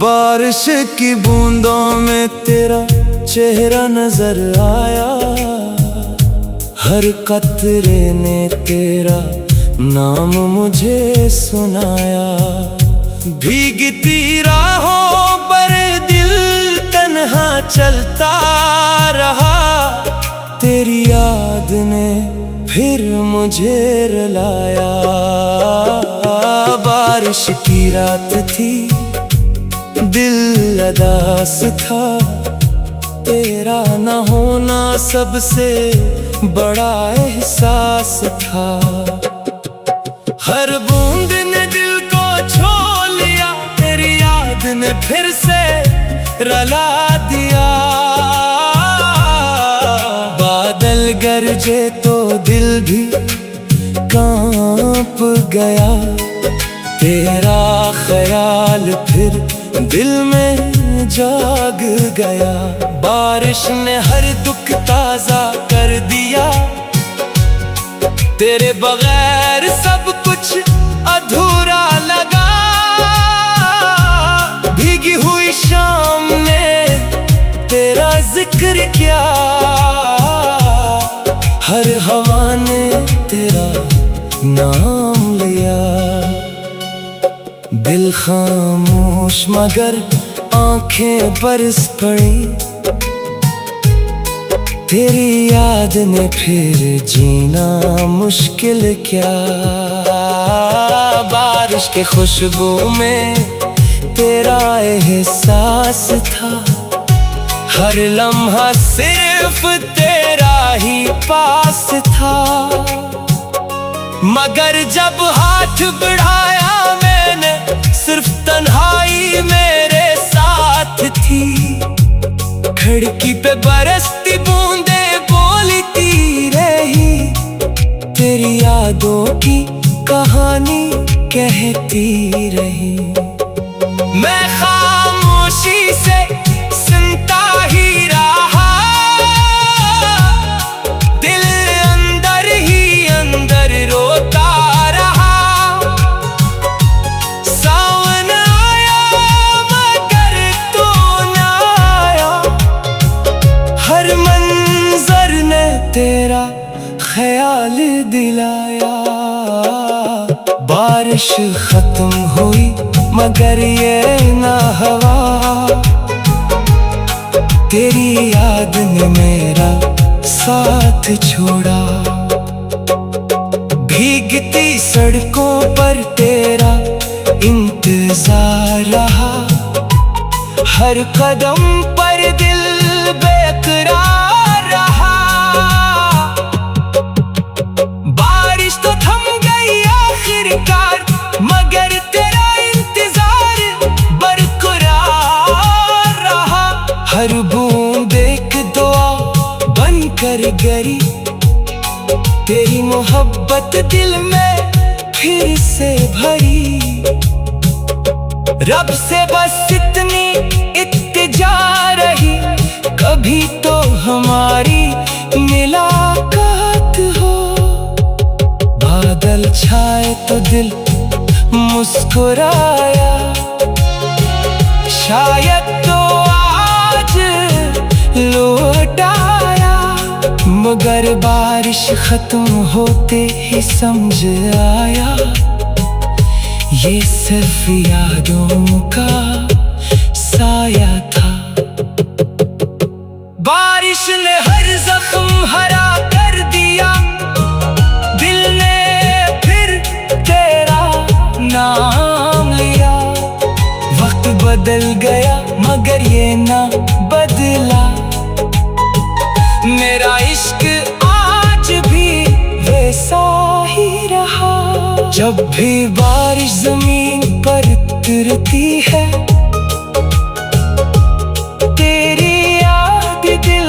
बारिश की बूंदों में तेरा चेहरा नजर आया, हर कतरे ने तेरा नाम मुझे सुनाया। भीगती राहों पर दिल तन्हा चलता रहा, तेरी याद ने फिर मुझे रुलाया। बारिश की रात थी, दिल उदास था, तेरा न होना सबसे बड़ा एहसास था। हर बूंद ने दिल को छू लिया, तेरी याद ने फिर से रुला दिया। बादल गरजे तो दिल भी कांप गया, तेरा ख्याल फिर दिल में जाग गया। बारिश ने हर दुख ताजा कर दिया, तेरे बगैर सब कुछ अधूरा लगा। भीगी हुई शाम ने तेरा जिक्र किया, हर हवा ने तेरा नाम लिया। दिल खामोश मगर आंखें बरस पड़ी, तेरी याद ने फिर जीना मुश्किल क्या। बारिश के खुशबू में तेरा एहसास था, हर लम्हा सिर्फ तेरा ही पास था। मगर जब हाथ बढ़ाया मैंने, सिर्फ तन्हाई मेरे साथ थी। खिड़की पे बरसती बूंदे बोलती रही, तेरी यादों की कहानी कहती रही। मैं खामोशी से सुनता ही रहा, दिल अंदर ही अंदर रोता रहा। सावन आया मगर तू न आया, हर मंजर ने तेरा ख्याल दिलाया। बारिश खत्म हुई मगर ये ना हवा, तेरी याद ने मेरा साथ छोड़ा। भीगती सड़कों पर तेरा इंतजार रहा, हर कदम पर दिल बेकरार रहा। बारिश तो थम गई आखिरकार, मगर तेरा इंतजार बरकरार रहा। हर बूंद एक दुआ बनकर गिरी, तेरी मोहब्बत दिल में फिर से भरी। रब से बस इतनी इल्तिजा रही, कभी तो हमारी मुलाकात हो। बादल छाए तो दिल मुस्कुराया, शायद तो आज लौट आया। मगर बारिश खत्म होते ही समझ आया, ये सिर्फ यादों का साया था। बारिश ने हर जख्म हरा कर दिया, दिल ने फिर तेरा नाम लिया। वक्त बदल गया मगर ये ना बदला, मेरा इश्क आज भी वैसा ही रहा। जब भी बारिश जमीन पर गिरती है, तेरी याद दिल